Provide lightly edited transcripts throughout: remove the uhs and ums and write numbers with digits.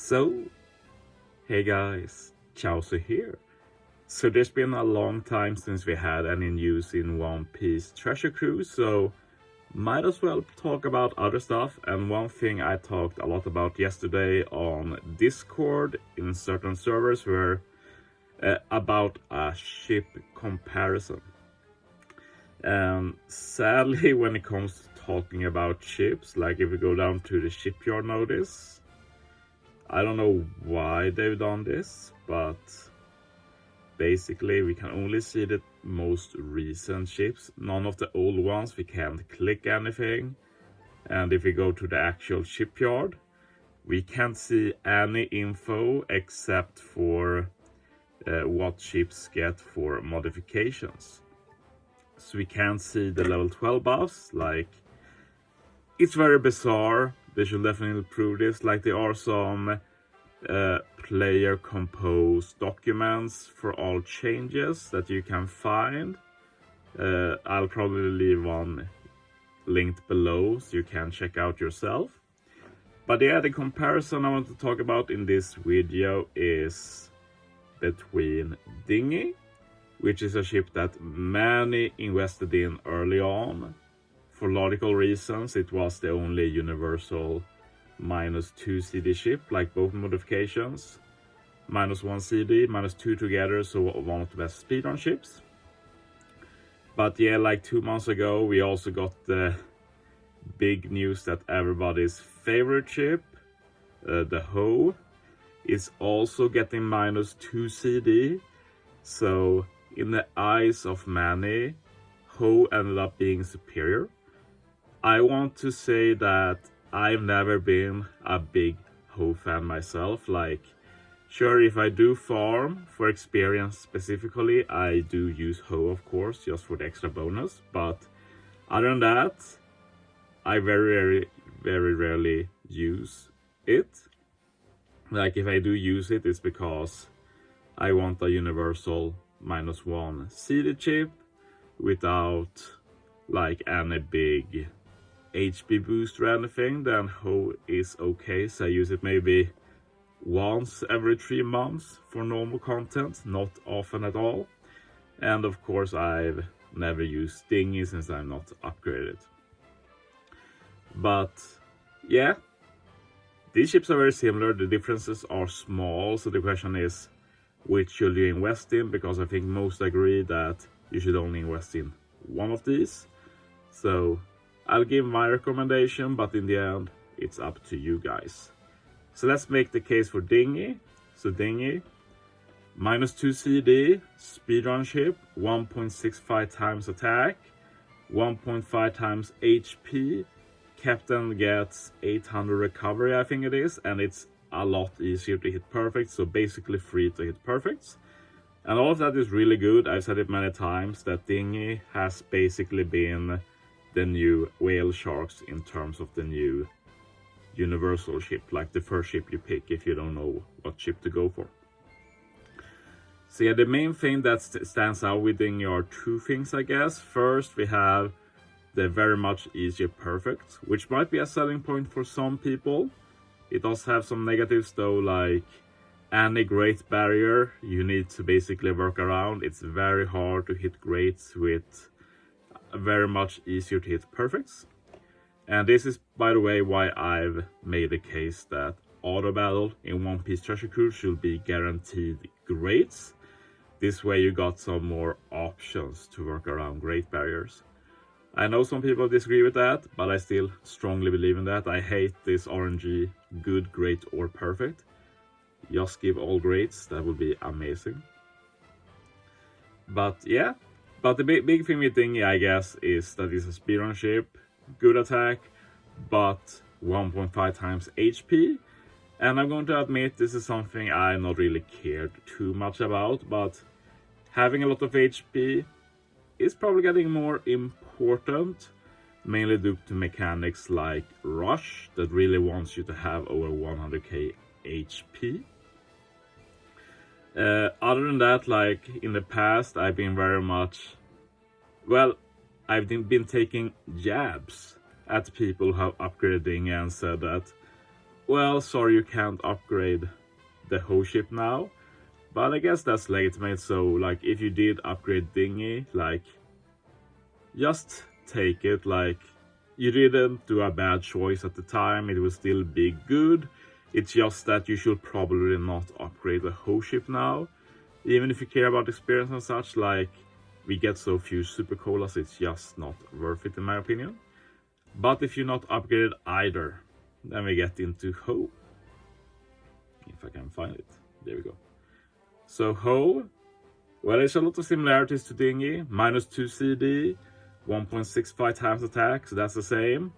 So, hey guys, Chauzu here. So there's been a long time since we had any news in One Piece Treasure Cruise, so might as well talk about other stuff. And one thing I talked a lot about yesterday on Discord in certain servers were about a ship comparison. And sadly, when it comes to talking about ships, like if we go down to the shipyard notice, I don't know why they've done this, but basically we can only see the most recent ships. None of the old ones, we can't click anything. And if we go to the actual shipyard, we can't see any info except for what ships get for modifications. So we can't see the level 12 buffs. Like, it's very bizarre. They should definitely prove this. Like, there are some player composed documents for all changes that you can find. I'll probably leave one linked below so you can check out yourself. But yeah, the comparison I want to talk about in this video is between Dinghy, which is a ship that many invested in early on. For logical reasons, it was the only universal -2 CD ship, like both modifications. -1 CD, -2 together, so one of the best speedrun ships. But yeah, like 2 months ago, we also got the big news that everybody's favorite ship, the Hoe, is also getting -2 CD. So in the eyes of many, Hoe ended up being superior. I want to say that I've never been a big Hoe fan myself. Like, sure, if I do farm for experience specifically, I do use Hoe, of course, just for the extra bonus. But other than that, I very rarely use it. Like, if I do use it, it's because I want a universal -1 seeded chip without like any big HP boost or anything. Then Hoe is okay, so I use it maybe once every 3 months for normal content, not often at all. And of course I've never used Dinghy since I'm not upgraded. But yeah, these ships are very similar, the differences are small, so the question is, which should you invest in? Because I think most agree that you should only invest in one of these. So I'll give my recommendation, but in the end, it's up to you guys. So let's make the case for Dinghy. So Dinghy, -2 CD, speedrun ship, 1.65 times attack, 1.5 times HP. Captain gets 800 recovery, I think it is, and it's a lot easier to hit perfect, so basically free to hit perfects. And all of that is really good. I've said it many times that Dinghy has basically been the new whale sharks in terms of the new universal ship, like the first ship you pick if you don't know what ship to go for. So yeah, the main thing that stands out with Dinghy are two things, I guess. First, we have the very much easier perfect, which might be a selling point for some people. It does have some negatives though, like any great barrier you need to basically work around. It's very hard to hit greats with very much easier to hit perfects. And this is, by the way, why I've made a case that auto battle in One Piece Treasure Cruise should be guaranteed greats. This way you got some more options to work around great barriers. I know some people disagree with that, but I still strongly believe in that. I hate this RNG good, great, or perfect. Just give all greats, that would be amazing. But yeah, but the big thing with Dinghy, I guess, is that it's a speedrun ship, good attack, but 1.5 times HP. And I'm going to admit this is something I not really cared too much about, but having a lot of HP is probably getting more important, mainly due to mechanics like Rush that really wants you to have over 100k HP. Other than that, like in the past, I've been very much, well, I've been taking jabs at people who have upgraded Dinghy and said that well, sorry, you can't upgrade the Hoe ship now. But I guess that's legitimate, so like if you did upgrade Dinghy, like just take it. Like you didn't do a bad choice at the time, it will still be good. It's just that you should probably not upgrade the Hoe ship now. Even if you care about experience and such, like we get so few super colas, it's just not worth it in my opinion. But if you're not upgraded either, then we get into Hoe. If I can find it, there we go. So Hoe, well, there's a lot of similarities to Dinghy. -2 CD, 1.65 times attack, so that's the same.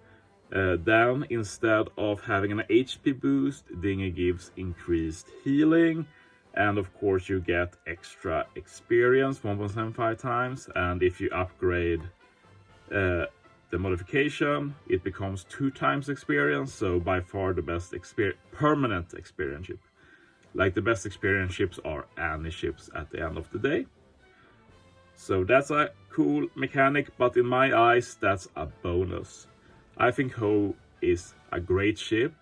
Then instead of having an HP boost, Dinghy gives increased healing, and of course you get extra experience 1.75 times. And if you upgrade the modification, it becomes 2 times experience, so by far the best permanent experience ship. Like the best experience ships are any ships at the end of the day. So that's a cool mechanic, but in my eyes that's a bonus. I think Hoe is a great ship,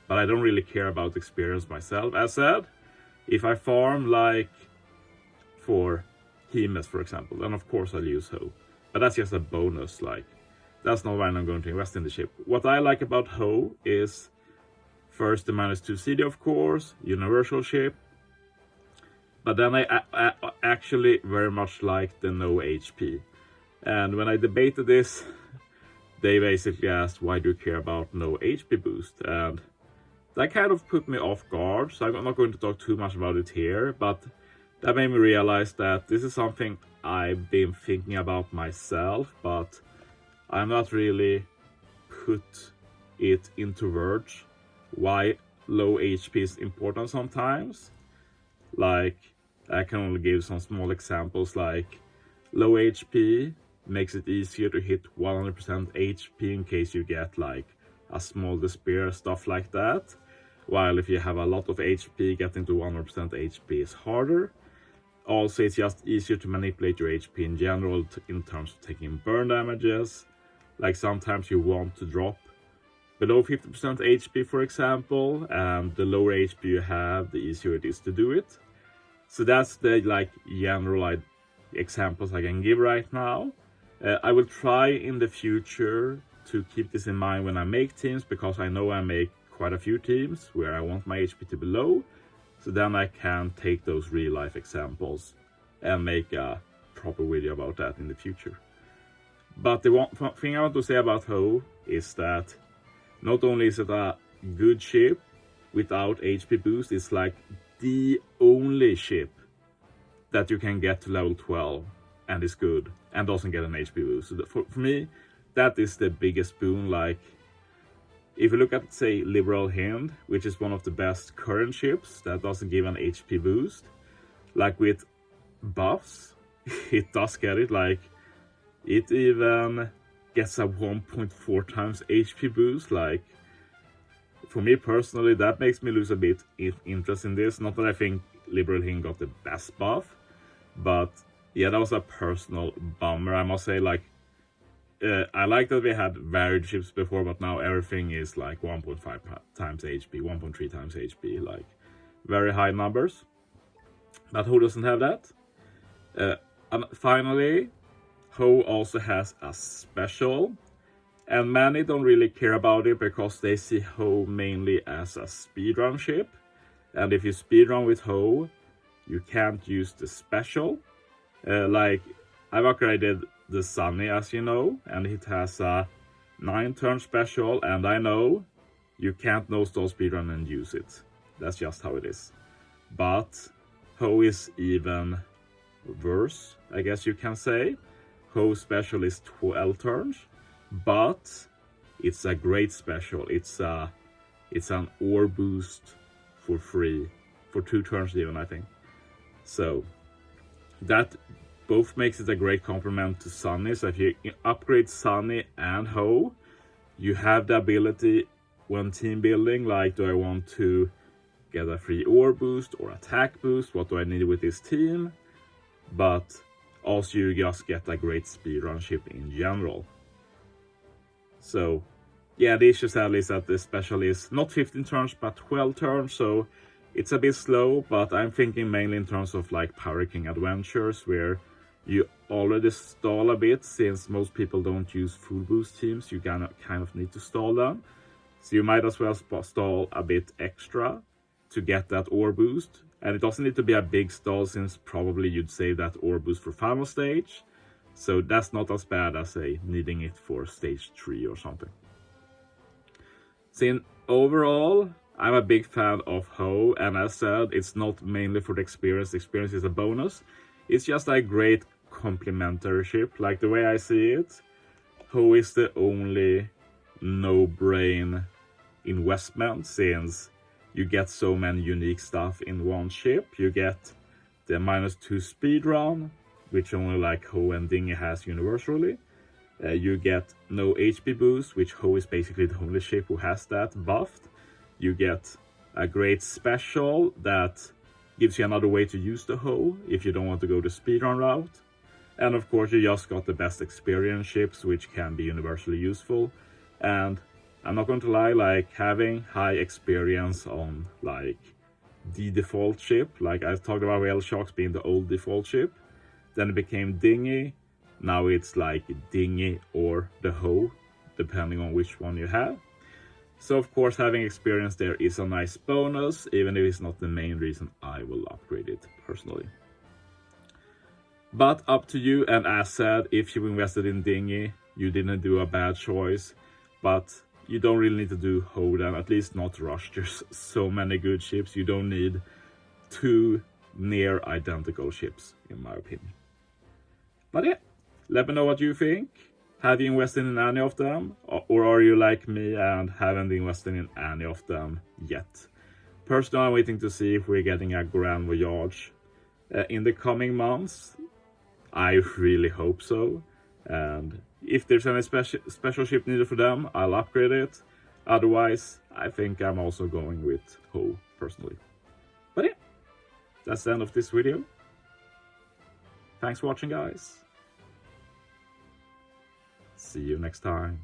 but I don't really care about experience myself. As said, if I farm like for Hemes for example, then of course I'll use Hoe. But that's just a bonus, like that's not when I'm going to invest in the ship. What I like about Hoe is first the -2 CD, of course, universal ship. But then I actually very much like the no HP. And when I debated this, they basically asked, why do you care about no HP boost? And that kind of put me off guard, so I'm not going to talk too much about it here, but that made me realize that this is something I've been thinking about myself, but I'm not really put it into words why low HP is important sometimes. Like, I can only give some small examples, like low HP makes it easier to hit 100% HP in case you get like a small despair, stuff like that. While if you have a lot of HP, getting to 100% HP is harder. Also, it's just easier to manipulate your HP in general in terms of taking burn damages. Like sometimes you want to drop below 50% HP, for example, and the lower HP you have, the easier it is to do it. So that's the like general examples I can give right now. I will try in the future to keep this in mind when I make teams, because I know I make quite a few teams where I want my HP to be low. So then I can take those real life examples and make a proper video about that in the future. But the one thing I want to say about Hoe is that not only is it a good ship without HP boost, it's like the only ship that you can get to level 12 and is good and doesn't get an HP boost. So for me, that is the biggest boon. Like, if you look at, say, Liberal Hind, which is one of the best current ships that doesn't give an HP boost, like with buffs, it does get it. Like, it even gets a 1.4 times HP boost. Like, for me personally, that makes me lose a bit interest in this. Not that I think Liberal Hind got the best buff, but yeah, that was a personal bummer, I must say. Like, I like that we had varied ships before, but now everything is like 1.5 times HP, 1.3 times HP, like very high numbers. But Hoe doesn't have that. And finally, Hoe also has a special, and many don't really care about it because they see Hoe mainly as a speedrun ship. And if you speedrun with Hoe, you can't use the special. Like, I've upgraded the Sunny, as you know, and it has a 9-turn special, and I know you can't no-stall speedrun and use it. That's just how it is. But Hoe is even worse, I guess you can say. Hoe Special is 12 turns, but it's a great special. It's an ore boost for free, for 2 turns even, I think. So that both makes it a great complement to Sunny. So if you upgrade Sunny and Hoe, you have the ability when team building, like, do I want to get a free ore boost or attack boost? What do I need with this team? But also you just get a great speedrun ship in general. So yeah, the issue sadly is that the special is not 15 turns but 12 turns, so it's a bit slow, but I'm thinking mainly in terms of like Pirate King Adventures, where you already stall a bit, since most people don't use full boost teams. You kind of need to stall them, so you might as well stall a bit extra to get that ore boost. And it doesn't need to be a big stall, since probably you'd save that ore boost for final stage, so that's not as bad as needing it for stage 3 or something. So overall, I'm a big fan of Hoe, and as said, it's not mainly for the experience. The experience is a bonus. It's just a great complementary ship. Like, the way I see it, Hoe is the only no-brain investment, since you get so many unique stuff in one ship. You get the -2 speedrun, which only like Hoe and Dinghy has universally. You get no HP boost, which Hoe is basically the only ship who has that buffed. You get a great special that gives you another way to use the Hoe if you don't want to go the speedrun route. And of course, you just got the best experience ships, which can be universally useful. And I'm not going to lie, like, having high experience on like the default ship, like I talked about Whale Sharks being the old default ship, then it became Dinghy. Now it's like Dinghy or the Hoe, depending on which one you have. So of course, having experience there is a nice bonus, even if it's not the main reason I will upgrade it personally. But up to you, and as said, if you invested in Dinghy, you didn't do a bad choice, but you don't really need to do Hoe then, at least not rush. There's so many good ships, you don't need 2 near identical ships, in my opinion. But yeah, let me know what you think. Have you invested in any of them? Or are you like me and haven't invested in any of them yet? Personally, I'm waiting to see if we're getting a Grand Voyage in the coming months. I really hope so. And if there's any special ship needed for them, I'll upgrade it. Otherwise, I think I'm also going with Hoe personally. But yeah, that's the end of this video. Thanks for watching, guys. See you next time.